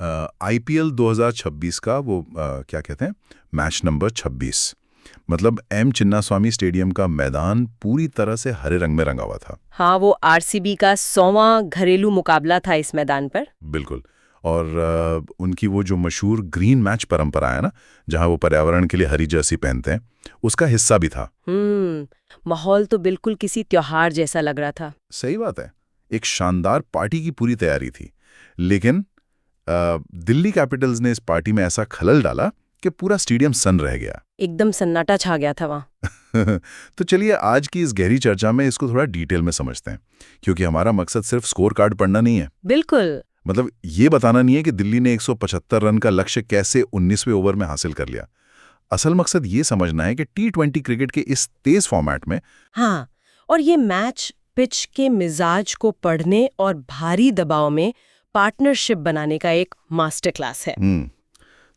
IPL 2026 का वो क्या कहते हैं, मैच नंबर 26। मतलब एम चिन्नास्वामी स्टेडियम का मैदान पूरी तरह से हरे रंग में रंगा हुआ था। हाँ, वो आरसीबी का 100वां घरेलू मुकाबला था इस मैदान पर। बिल्कुल। और उनकी वो जो मशहूर ग्रीन मैच परंपरा है ना, जहां वो पर्यावरण के लिए हरी जर्सी पहनते हैं, उसका हिस्सा भी था। माहौल तो बिल्कुल किसी त्योहार जैसा लग रहा था। सही बात है, एक शानदार पार्टी की पूरी तैयारी थी। लेकिन दिल्ली कैपिटल्स ने इस पार्टी में ऐसा खलल डाला कि पूरा स्टेडियम सन्न रह गया। एकदम सन्नाटा छा गया था वहाँ। तो चलिए आज की इस गहरी चर्चा में इसको थोड़ा डिटेल में समझते हैं, क्योंकि हमारा मकसद सिर्फ स्कोर कार्ड पढ़ना नहीं है। बिल्कुल। मतलब ये बताना नहीं है कि दिल्ली ने 175 रन का लक्ष्य कैसे 19वें ओवर में हासिल कर लिया। असल मकसद ये समझना है कि टी20 क्रिकेट के इस तेज फॉर्मेट में हाँ, और ये मैच पिच के मिजाज को पढ़ने और भारी दबाव में पार्टनरशिप बनाने का एक मास्टर क्लास है।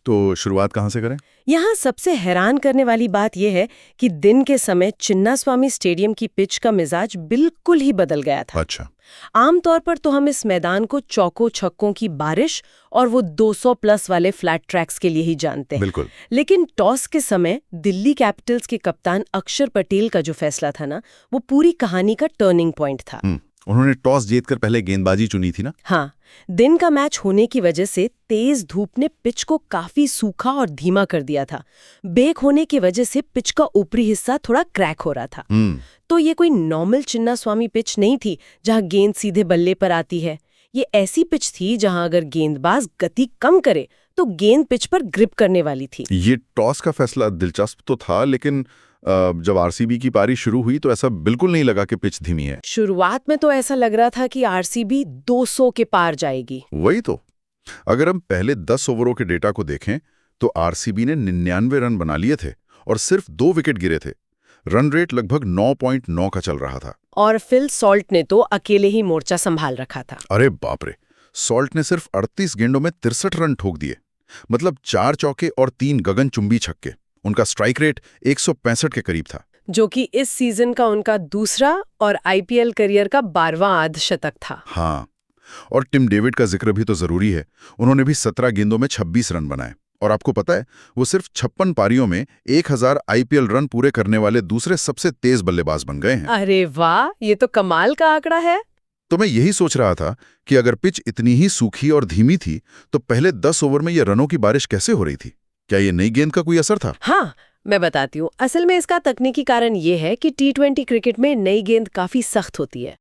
तो शुरुआत कहाँ से करें? यहाँ सबसे हैरान करने वाली बात यह है कि दिन के समय चिन्नास्वामी स्टेडियम की पिच का मिजाज बिल्कुल ही बदल गया था। अच्छा। आमतौर पर तो हम इस मैदान को चौकों छक्कों की बारिश और वो 200 प्लस वाले फ्लैट ट्रैक्स के लिए ही जानते हैं। बिल्कुल। लेकिन टॉस के समय दिल्ली कैपिटल्स के कप्तान अक्षर पटेल का जो फैसला था ना, वो पूरी कहानी का टर्निंग पॉइंट था। उन्होंने टॉस जीतकर पहले गेंदबाजी चुनी थी ना? हाँ, दिन का मैच होने की वजह से तेज धूप ने पिच को काफी सूखा और धीमा कर दिया था। बेक होने की वजह से पिच का ऊपरी हिस्सा थोड़ा क्रैक हो रहा था। तो ये कोई नॉर्मल चिन्नास्वामी पिच नहीं थी जहां गेंद सीधे बल्ले पर आती है। ये ऐसी पिच थी जहां अगर गेंदबाज गति कम करे तो गेंद पिच पर ग्रिप करने वाली थी। ये टॉस का फैसला दिलचस्प तो था, लेकिन जब आरसीबी की पारी शुरू हुई तो ऐसा बिल्कुल नहीं लगा कि पिच धीमी है। शुरुआत में तो ऐसा लग रहा था कि आरसीबी 200 के पार जाएगी। वही तो। अगर हम पहले 10 ओवरों के डेटा को देखें तो आरसीबी ने 99 रन बना लिए थे और सिर्फ 2 विकेट गिरे थे। रन रेट लगभग 9.9 का चल रहा था। और फिल सॉल्ट ने तो अकेले ही मोर्चा संभाल रखा था। अरे बाप रे, सॉल्ट ने सिर्फ 38 गेंदों में 63 रन ठोक दिए। मतलब 4 चौके और 3 गगनचुंबी छक्के। उनका स्ट्राइक रेट 165 के करीब था, जो कि इस सीजन का उनका दूसरा और आईपीएल करियर का 12वां अर्धशतक था। हाँ, और टिम डेविड का जिक्र भी तो जरूरी है। उन्होंने भी 17 गेंदों में 26 रन बनाए। और आपको पता है, वो सिर्फ 56 पारियों में 1000 आईपीएल रन पूरे करने वाले दूसरे सबसे तेज बल्लेबाज बन गए हैं। अरे वाह, ये तो कमाल का आंकड़ा है। तो मैं यही सोच रहा था कि अगर पिच इतनी ही सूखी और धीमी थी तो पहले 10 ओवर में ये रनों की बारिश कैसे हो रही थी? क्या ये नई गेंद का कोई असर था? हाँ, मैं बताती हूँ। असल में इसका तकनीकी कारण ये है कि टी20 क्रिकेट में नई गेंद काफी सख्त होती है।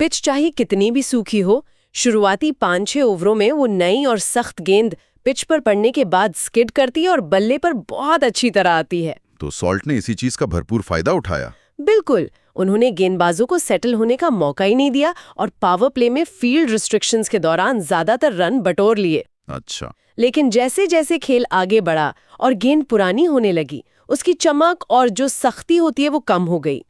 पिच चाहे कितनी भी सूखी हो, शुरुआती 5-6 ओवरों में वो नई और सख्त गेंद पिच पर पड़ने के बाद स्किड करती है और बल्ले पर बहुत अच्छी तरह आती है। तो सॉल्ट ने इसी चीज का भरपूर फायदा उठाया। बिल्कुल, उन्होंने गेंदबाजों को सेटल होने का मौका ही नहीं दिया और पावर प्ले में फील्ड रिस्ट्रिक्शंस के दौरान ज्यादातर रन बटोर लिए। अच्छा। लेकिन जैसे जैसे खेल आगे बढ़ा और गेंद पुरानी होने लगी, उसकी चमक और जो सख्ती होती है वो कम हो गई।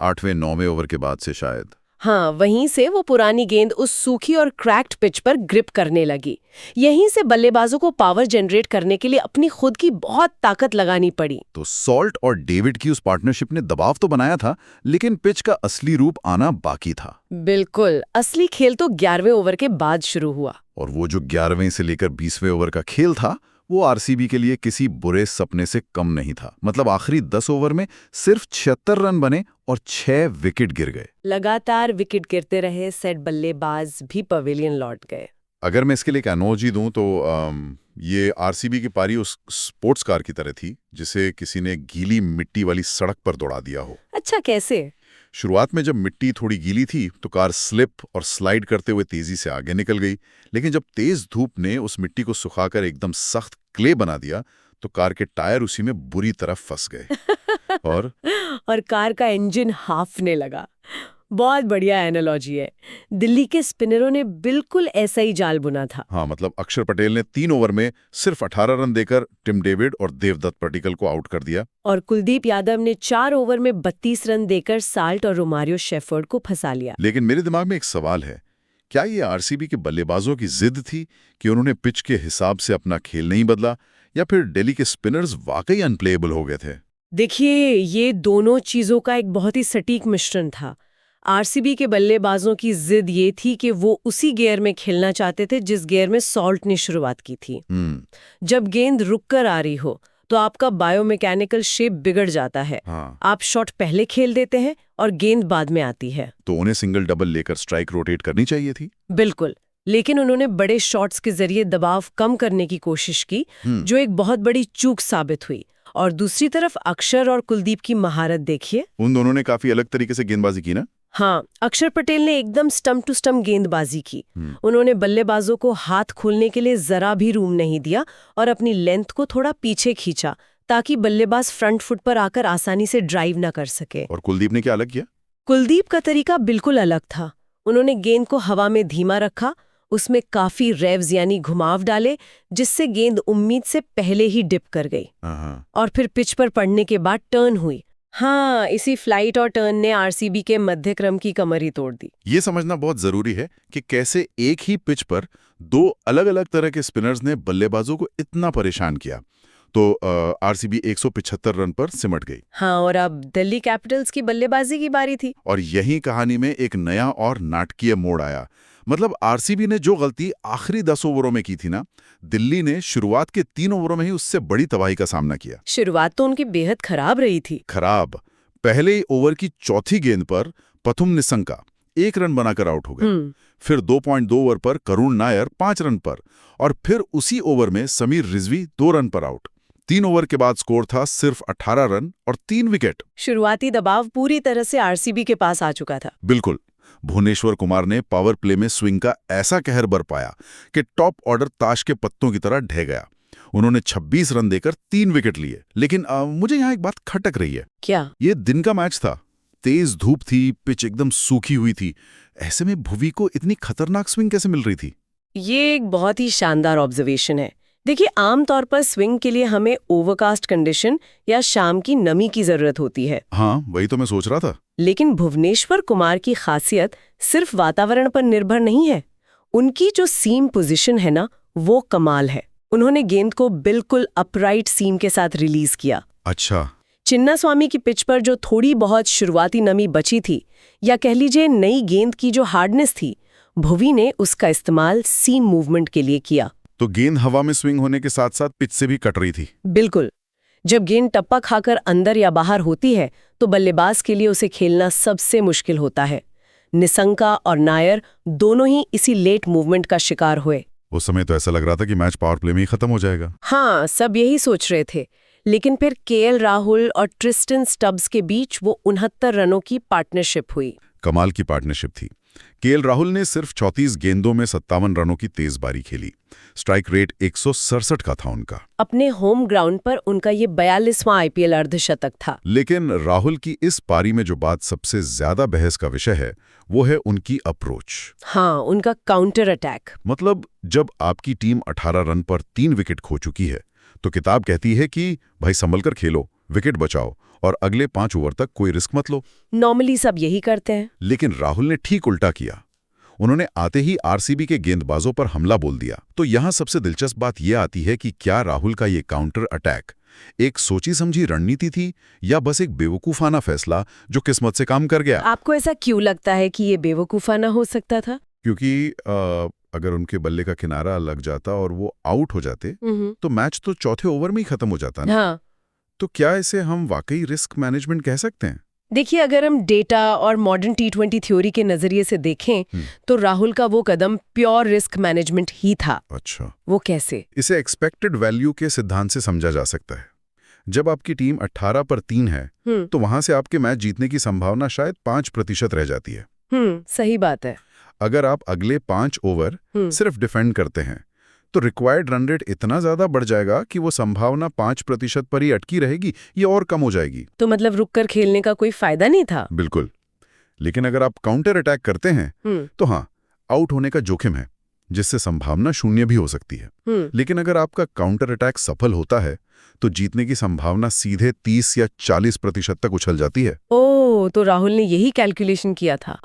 8वें 9वें ओवर के बाद से शायद। हाँ, वहीं से वो पुरानी गेंद उस सूखी और क्रैक्ड पिच पर ग्रिप करने लगी। यहीं से बल्लेबाजों को पावर जनरेट करने के लिए अपनी खुद की बहुत ताकत लगानी पड़ी। तो सॉल्ट और डेविड की उस पार्टनरशिप ने दबाव तो बनाया था, लेकिन पिच का असली रूप आना बाकी था। बिल्कुल, असली खेल तो 11वें ओवर के बाद शुरू हुआ। और वो जो 11वें से लेकर 20वें ओवर का खेल था, वो आरसीबी के लिए किसी बुरे सपने से कम नहीं था। मतलब आखिरी 10 ओवर में सिर्फ 76 रन बने और 6 विकेट गिर गए। लगातार विकेट गिरते रहे, सेट बल्लेबाज भी पवेलियन लौट गए। अगर मैं इसके लिए एक एनोलॉजी दूं तो ये आरसीबी की पारी उस स्पोर्ट्स कार की तरह थी जिसे किसी ने गीली मिट्टी वाली सड़क पर दौड़ा दिया हो। अच्छा, कैसे? शुरुआत में जब मिट्टी थोड़ी गीली थी तो कार स्लिप और स्लाइड करते हुए तेजी से आगे निकल गई। लेकिन जब तेज धूप ने उस मिट्टी को सुखाकर एकदम सख्त क्ले बना दिया तो कार के टायर उसी में बुरी तरह फंस गए। और कार का इंजन हाफने लगा। बहुत बढ़िया एनालॉजी है। दिल्ली के स्पिनरों ने बिल्कुल ऐसा ही जाल बुना था। हाँ, मतलब अक्षर पटेल ने 3 ओवर में सिर्फ 18 रन देकर टिम डेविड और देवदत्त पट्टिकल को आउट कर दिया। और कुलदीप यादव ने 4 ओवर में 32 रन देकर साल्ट और रोमारियो शेफर्ड को फंसा लिया। लेकिन मेरे दिमाग में एक सवाल है, क्या ये आरसीबी के बल्लेबाजों की जिद थी कि उन्होंने पिच के हिसाब से अपना खेल नहीं बदला, या फिर दिल्ली के स्पिनर्स वाकई अनप्लेएबल हो गए थे? देखिए, ये दोनों चीजों का एक बहुत ही सटीक मिश्रण था। आरसीबी के बल्लेबाजों की जिद ये थी कि वो उसी गियर में खेलना चाहते थे जिस गियर में सॉल्ट ने शुरुआत की थी। जब गेंद रुककर आ रही हो तो आपका बायोमैकेनिकल शेप बिगड़ जाता है। आप शॉट पहले खेल देते हैं और गेंद बाद में आती है। तो उन्हें सिंगल डबल लेकर स्ट्राइक रोटेट करनी चाहिए थी। बिल्कुल, लेकिन उन्होंने बड़े शॉट्स के जरिए दबाव कम करने की कोशिश की, जो एक बहुत बड़ी चूक साबित हुई। और दूसरी तरफ अक्षर और कुलदीप की महारत देखिए। उन दोनों ने काफी अलग तरीके से गेंदबाजी की ना। हाँ, अक्षर पटेल ने एकदम स्टंप टू स्टंप गेंदबाजी की। उन्होंने बल्लेबाजों को हाथ खोलने के लिए जरा भी रूम नहीं दिया और अपनी लेंथ को थोड़ा पीछे खींचा ताकि बल्लेबाज फ्रंट फुट पर आकर आसानी से ड्राइव ना कर सके। और कुलदीप ने क्या अलग किया? कुलदीप का तरीका बिल्कुल अलग था। उन्होंने गेंद को हवा में धीमा रखा, उसमें काफी रेव्स यानी घुमाव डाले, जिससे गेंद उम्मीद से पहले ही डिप कर गई और फिर पिच पर पड़ने के बाद टर्न हुई। हाँ, इसी फ्लाइट और टर्न ने आरसीबी के मध्यक्रम की कमर ही तोड़ दी। ये समझना बहुत जरूरी है कि कैसे एक ही पिच पर दो अलग अलग तरह के स्पिनर्स ने बल्लेबाजों को इतना परेशान किया। तो आरसीबी 175 रन पर सिमट गई। हाँ, और अब दिल्ली कैपिटल्स की बल्लेबाजी की बारी थी। और यही कहानी में एक नया और नाटकीय मोड़ आया। मतलब आरसीबी ने जो गलती आखिरी 10 ओवरों में की थी ना, दिल्ली ने शुरुआत के 3 ओवरों में ही उससे बड़ी तबाही का सामना किया। शुरुआत तो उनकी बेहद खराब रही थी। खराब। पहले ओवर की चौथी गेंद पर पथुम निशंका 1 रन बनाकर आउट हो गए। फिर 2.2 ओवर पर करुण नायर 5 रन पर, और फिर उसी ओवर में समीर रिजवी 2 रन पर आउट। 3 ओवर के बाद स्कोर था सिर्फ 18 रन और 3 विकेट। शुरुआती दबाव पूरी तरह से आरसीबी के पास आ चुका था। बिल्कुल। भुवनेश्वर कुमार ने पावर प्ले में स्विंग का ऐसा कहर बरपाया कि टॉप ऑर्डर ताश के पत्तों की तरह ढह गया। उन्होंने 26 रन देकर 3 विकेट लिए। लेकिन मुझे यहाँ एक बात खटक रही है। क्या? ये दिन का मैच था, तेज धूप थी, पिच एकदम सूखी हुई थी। ऐसे में भुवी को इतनी खतरनाक स्विंग कैसे मिल रही थी? ये एक बहुत ही शानदार ऑब्जर्वेशन है। देखिए, आमतौर पर स्विंग के लिए हमें ओवरकास्ट कंडीशन या शाम की नमी की जरूरत होती है। हाँ, वही तो मैं सोच रहा था। लेकिन भुवनेश्वर कुमार की खासियत सिर्फ वातावरण पर निर्भर नहीं है। उनकी जो सीम पोजीशन है ना, वो कमाल है। उन्होंने गेंद को बिल्कुल अपराइट सीम के साथ रिलीज किया। अच्छा। चिन्नास्वामी की पिच पर जो थोड़ी बहुत शुरुआती नमी बची थी, या कह लीजिए नई गेंद की जो हार्डनेस थी, भुवी ने उसका इस्तेमाल सीम मूवमेंट के लिए किया। तो गेंद हवा में स्विंग होने के साथ साथ पिच से भी कट रही थी। बिल्कुल। जब गेंद टप्पा खाकर अंदर या बाहर होती है तो बल्लेबाज के लिए उसे खेलना सबसे मुश्किल होता है। निशंका और नायर दोनों ही इसी लेट मूवमेंट का शिकार हुए। उस समय तो ऐसा लग रहा था कि मैच पावर प्ले में ही खत्म हो जाएगा। हाँ, सब यही सोच रहे थे। लेकिन फिर केएल राहुल और ट्रिस्टन स्टब्स के बीच वो 69 रनों की पार्टनरशिप हुई। कमाल की पार्टनरशिप थी। केएल राहुल ने सिर्फ 34 गेंदों में 57 रनों की तेज बारी खेली। स्ट्राइक रेट 167 का था उनका। अपने होम ग्राउंड पर उनका ये 42वां आईपीएल अर्धशतक था। लेकिन राहुल की इस पारी में जो बात सबसे ज्यादा बहस का विषय है, वो है उनकी अप्रोच। हाँ, उनका काउंटर अटैक। मतलब जब आपकी टीम 18 रन पर 3 विकेट खो चुकी है, तो किताब कहती है कि भाई संभल कर खेलो, विकेट बचाओ और अगले 5 ओवर तक कोई रिस्क मत लो। नॉर्मली सब यही करते हैं। लेकिन राहुल ने ठीक उल्टा किया। उन्होंने आते ही आरसीबी के गेंदबाजों पर हमला बोल दिया। तो यहाँ सबसे दिलचस्प बात यह आती है कि क्या राहुल का ये काउंटर अटैक एक सोची समझी रणनीति थी या बस एक बेवकूफाना फैसला जो किस्मत से काम कर गया? आपको ऐसा क्यों लगता है कि ये बेवकूफाना हो सकता था? क्योंकि अगर उनके बल्ले का किनारा लग जाता और वो आउट हो जाते तो मैच तो चौथे ओवर में ही खत्म हो जाता ना। हाँ। तो क्या इसे हम वाकई रिस्क मैनेजमेंट कह सकते हैं? देखिए, अगर हम डेटा और मॉडर्न टी20 थ्योरी के नजरिए से देखें तो राहुल का वो कदम प्योर रिस्क मैनेजमेंट ही था। अच्छा, वो कैसे? इसे एक्सपेक्टेड वैल्यू के सिद्धांत से समझा जा सकता है। जब आपकी टीम 18 पर 3 है तो वहां से आपके मैच जीतने की संभावना शायद 5% रह जाती है। सही बात है। अगर आप अगले 5 ओवर सिर्फ डिफेंड करते हैं तो रिक्वायर्ड रन रेट इतना ज्यादा बढ़ जाएगा कि वो संभावना 5% पर ही अटकी रहेगी या और कम हो जाएगी। तो मतलब रुककर खेलने का कोई फायदा नहीं था। बिल्कुल। लेकिन अगर आप काउंटर अटैक करते हैं तो हाँ, आउट होने का जोखिम है, जिससे संभावना 0 भी हो सकती है। लेकिन अगर आपका काउंटर अटैक सफल होता है तो जीतने की संभावना सीधे 30 या 40% तक उछल जाती है। ओह, तो राहुल ने यही कैलकुलेशन किया था।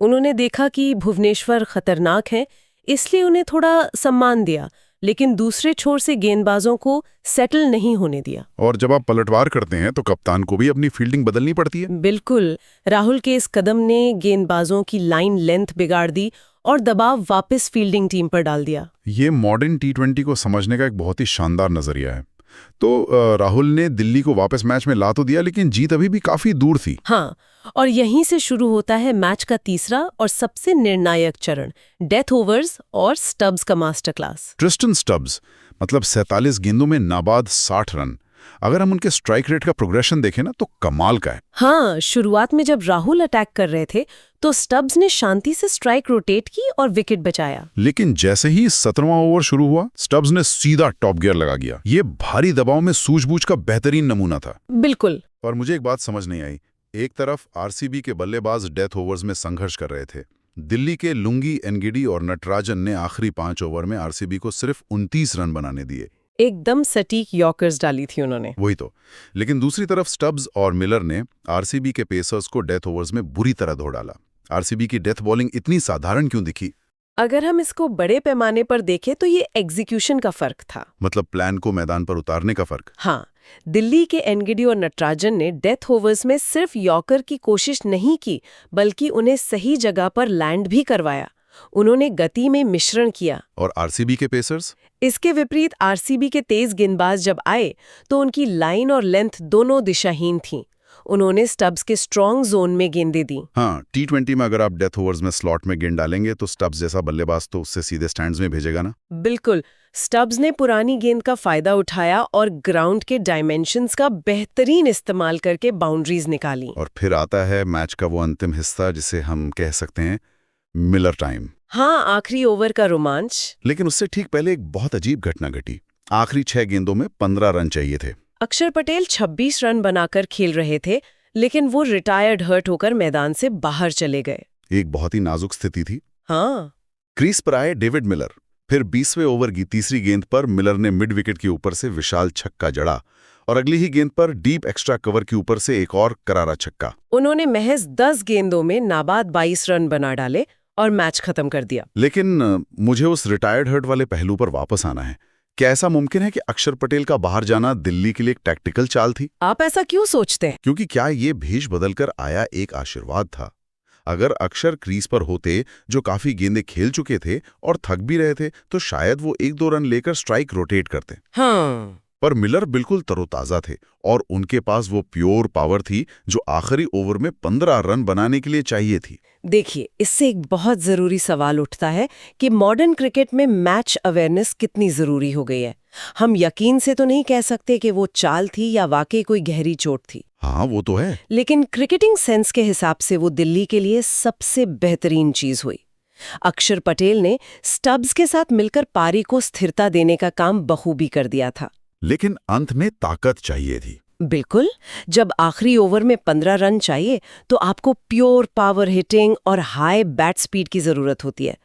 उन्होंने देखा कि भुवनेश्वर खतरनाक है, इसलिए उन्हें थोड़ा सम्मान दिया, लेकिन दूसरे छोर से गेंदबाजों को सेटल नहीं होने दिया। और जब आप पलटवार करते हैं तो कप्तान को भी अपनी फील्डिंग बदलनी पड़ती है। बिल्कुल, राहुल के इस कदम ने गेंदबाजों की लाइन लेंथ बिगाड़ दी और दबाव वापस फील्डिंग टीम पर डाल दिया। ये मॉडर्न टी20 को समझने का एक बहुत ही शानदार नजरिया है। तो राहुल ने दिल्ली को वापस मैच में ला तो दिया, लेकिन जीत अभी भी काफी दूर थी। हाँ, और यहीं से शुरू होता है मैच का तीसरा और सबसे निर्णायक चरण, डेथ ओवर्स और स्टब्स का मास्टर क्लास। ट्रिस्टन स्टब्स, मतलब 47 गेंदों में नाबाद 60 रन। अगर हम उनके स्ट्राइक रेट का प्रोग्रेशन देखें ना तो कमाल का है। हाँ, शुरुआत में जब राहुल अटैक कर रहे थे तो स्टब्स ने शांति से स्ट्राइक रोटेट की और विकेट बचाया। लेकिन जैसे ही 17वां ओवर शुरू हुआ, स्टब्स ने सीधा टॉप गियर लगा दिया। ये भारी दबाव में सूझबूझ का बेहतरीन नमूना था। बिल्कुल। और मुझे एक बात समझ नहीं आई। एक तरफ आरसीबी के बल्लेबाज डेथ ओवर्स में संघर्ष कर रहे थे। दिल्ली के लुंगी, एनगिडी और नटराजन ने आखिरी 5 ओवर में आरसीबी को सिर्फ 29 रन बनाने दिए। एकदम सटीक यॉर्कर्स डाली थी उन्होंने। वही तो। लेकिन दूसरी तरफ स्टब्स और मिलर ने आरसीबी के पेसर्स को डेथ ओवर्स में बुरी तरह धो डाला। आरसीबी की डेथ बॉलिंग इतनी साधारण क्यों दिखी? अगर हम इसको बड़े पैमाने पर देखें तो ये एग्जीक्यूशन का फर्क था। मतलब प्लान को मैदान पर उतारने का फर्क। हाँ, दिल्ली के एनगिडी और नटराजन ने डेथ ओवर्स में सिर्फ यॉर्कर की कोशिश नहीं की, बल्कि उन्हें सही जगह पर लैंड भी करवाया। उन्होंने गति में मिश्रण किया। और आरसीबी के पेसर्स? इसके विपरीत आरसीबी के तेज गेंदबाज जब आए तो उनकी लाइन और लेंथ दोनों दिशाहीन थीं। उन्होंने स्टब्स के स्ट्रॉन्ग जोन में गेंदें दी। हाँ, टी20 में अगर आप डेथ ओवर्स में स्लॉट में गेंद डालेंगे तो स्टब्स जैसा बल्लेबाज तो उससे सीधे स्टैंड्स में भेजेगा ना। बिल्कुल। स्टब्स ने पुरानी गेंद का फायदा उठाया और ग्राउंड के डायमेंशंस का बेहतरीन इस्तेमाल करके बाउंड्रीज निकाली। और फिर आता है मैच का वो अंतिम हिस्सा जिसे हम कह सकते हैं मिलर टाइम। हाँ, आखिरी ओवर का रोमांच। लेकिन उससे ठीक पहले एक बहुत अजीब घटना घटी। आखिरी 6 गेंदों में 15 रन चाहिए थे। अक्षर पटेल 26 रन बनाकर खेल रहे थे, लेकिन वो रिटायर्ड हर्ट होकर मैदान से बाहर चले गए। एक बहुत ही नाजुक स्थिति थी। हाँ। क्रीज पर आए डेविड मिलर। फिर 20वें ओवर की तीसरी गेंद पर मिलर ने मिड विकेट के ऊपर से विशाल छक्का जड़ा और अगली ही गेंद पर डीप एक्स्ट्रा कवर के ऊपर से एक और करारा छक्का। उन्होंने महज 10 गेंदों में नाबाद 22 रन बना डाले और मैच खत्म कर दिया। लेकिन मुझे उस रिटायर्ड हर्ट वाले पहलू पर वापस आना है। क्या ऐसा मुमकिन है कि अक्षर पटेल का बाहर जाना दिल्ली के लिए एक टैक्टिकल चाल थी? आप ऐसा क्यों सोचते हैं? क्योंकि क्या ये भेष बदलकर आया एक आशीर्वाद था? अगर अक्षर क्रीज पर होते, जो काफी गेंदें खेल चुके थे और थक भी रहे थे, तो शायद वो 1-2 रन लेकर स्ट्राइक रोटेट करते। हाँ। पर मिलर बिल्कुल तरोताजा थे और उनके पास वो प्योर पावर थी जो आखिरी ओवर में 15 रन बनाने के लिए चाहिए थी। देखिए, इससे एक बहुत जरूरी सवाल उठता है कि मॉडर्न क्रिकेट में मैच अवेयरनेस कितनी जरूरी हो गई है। हम यकीन से तो नहीं कह सकते कि वो चाल थी या वाकई कोई गहरी चोट थी। हाँ, वो तो है। लेकिन क्रिकेटिंग सेंस के हिसाब से वो दिल्ली के लिए सबसे बेहतरीन चीज हुई। अक्षर पटेल ने स्टब्स के साथ मिलकर पारी को स्थिरता देने का काम बखूबी कर दिया था। लेकिन अंत में ताकत चाहिए थी। बिल्कुल। जब आखिरी ओवर में 15 रन चाहिए तो आपको प्योर पावर हिटिंग और हाई बैट स्पीड की जरूरत होती है।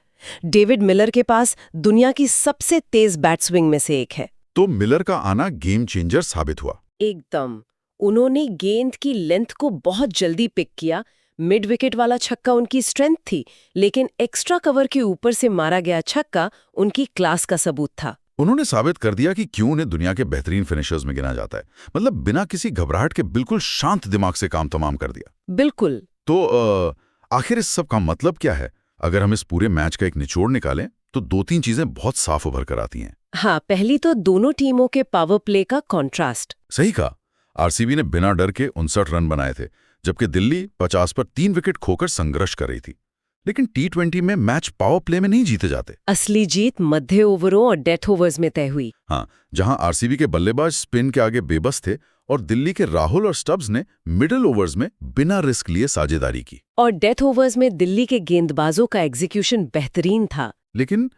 डेविड मिलर के पास दुनिया की सबसे तेज बैट स्विंग में से एक है। तो मिलर का आना गेम चेंजर साबित हुआ। एकदम। उन्होंने गेंद की लेंथ को बहुत जल्दी पिक किया। मिड विकेट वाला छक्का उनकी स्ट्रेंथ थी, लेकिन एक्स्ट्रा कवर के ऊपर से मारा गया छक्का उनकी क्लास का सबूत था। उन्होंने साबित कर दिया कि क्यों उन्हें दुनिया के बेहतरीन फिनिशर्स में गिना जाता है। मतलब बिना किसी घबराहट के बिल्कुल शांत दिमाग से काम तमाम कर दिया। बिल्कुल। तो आखिर इस सब का मतलब क्या है? अगर हम इस पूरे मैच का एक निचोड़ निकालें तो 2-3 चीजें बहुत साफ उभर कर आती हैं। हाँ, पहली तो दोनों टीमों के पावर प्ले का कॉन्ट्रास्ट। सही कहा। आरसीबी ने बिना डर के 59 रन बनाए थे, जबकि दिल्ली 50 पर 3 विकेट खोकर संघर्ष कर रही थी। लेकिन टी20 में मैच पावर प्ले में नहीं जीते जाते। असली जीत मध्य ओवरों और डेथ ओवर्स में तय हुई। हाँ, जहां आरसीबी के बल्लेबाज स्पिन के आगे बेबस थे और दिल्ली के राहुल और स्टब्स ने मिडिल ओवर्स में बिना रिस्क लिए साझेदारी की। और डेथ ओवर्स में दिल्ली के गेंदबाजों का एग्जीक्यूशन बेहतरीन था। लेकिन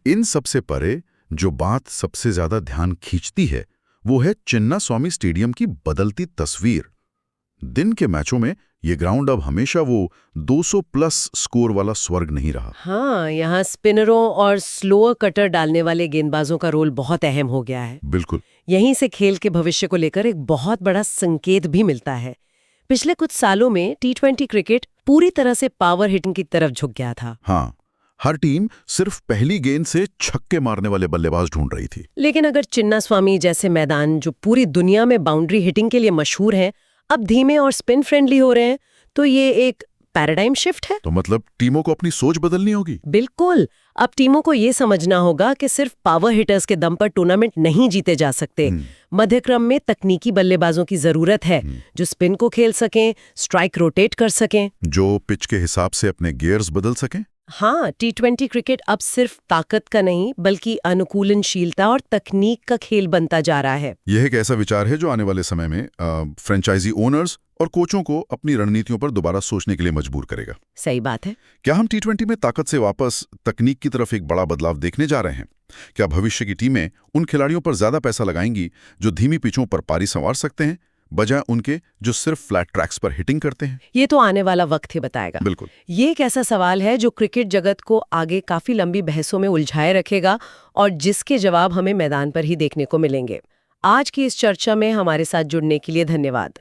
इन सबसे परे जो बात सबसे ज्यादा ध्यान खींचती है वो है चिन्नास्वामी स्टेडियम की बदलती तस्वीर। दिन के मैचों में ये ग्राउंड अब हमेशा वो 200 प्लस स्कोर वाला स्वर्ग नहीं रहा। हाँ, यहाँ स्पिनरों और स्लोअर कटर डालने वाले गेंदबाजों का रोल बहुत अहम हो गया है। बिल्कुल। यहीं से खेल के भविष्य को लेकर एक बहुत बड़ा संकेत भी मिलता है। पिछले कुछ सालों में टी20 क्रिकेट पूरी तरह से पावर हिटिंग की तरफ झुक गया था। हाँ, हर टीम सिर्फ पहली गेंद से छक्के मारने वाले बल्लेबाज ढूंढ रही थी। लेकिन अगर चिन्नास्वामी जैसे मैदान जो पूरी दुनिया में बाउंड्री हिटिंग के लिए मशहूर हैं, अब धीमे और स्पिन फ्रेंडली हो रहे हैं, तो ये एक पैराडाइम शिफ्ट है। तो मतलब टीमों को अपनी सोच बदलनी होगी। बिल्कुल। अब टीमों को ये समझना होगा कि सिर्फ पावर हिटर्स के दम पर टूर्नामेंट नहीं जीते जा सकते। मध्यक्रम में तकनीकी बल्लेबाजों की जरूरत है जो स्पिन को खेल सकें, स्ट्राइक रोटेट कर सकें, जो पिच के हिसाब से अपने गियर्स बदल सकें। हाँ, T20 क्रिकेट अब सिर्फ ताकत का नहीं बल्कि अनुकूलनशीलता और तकनीक का खेल बनता जा रहा है। यह एक ऐसा विचार है जो आने वाले समय में फ्रेंचाइजी ओनर्स और कोचों को अपनी रणनीतियों पर दोबारा सोचने के लिए मजबूर करेगा। सही बात है। क्या हम T20 में ताकत से वापस तकनीक की तरफ एक बड़ा बदलाव देखने जा रहे हैं? क्या भविष्य की टीमें उन खिलाड़ियों पर ज्यादा पैसा लगाएंगी जो धीमी पिचों पर पारी संवार सकते हैं, बजाय उनके जो सिर्फ फ्लैट ट्रैक्स पर हिटिंग करते हैं? ये तो आने वाला वक्त ही बताएगा। बिल्कुल। ये एक ऐसा सवाल है जो क्रिकेट जगत को आगे काफी लंबी बहसों में उलझाए रखेगा और जिसके जवाब हमें मैदान पर ही देखने को मिलेंगे। आज की इस चर्चा में हमारे साथ जुड़ने के लिए धन्यवाद।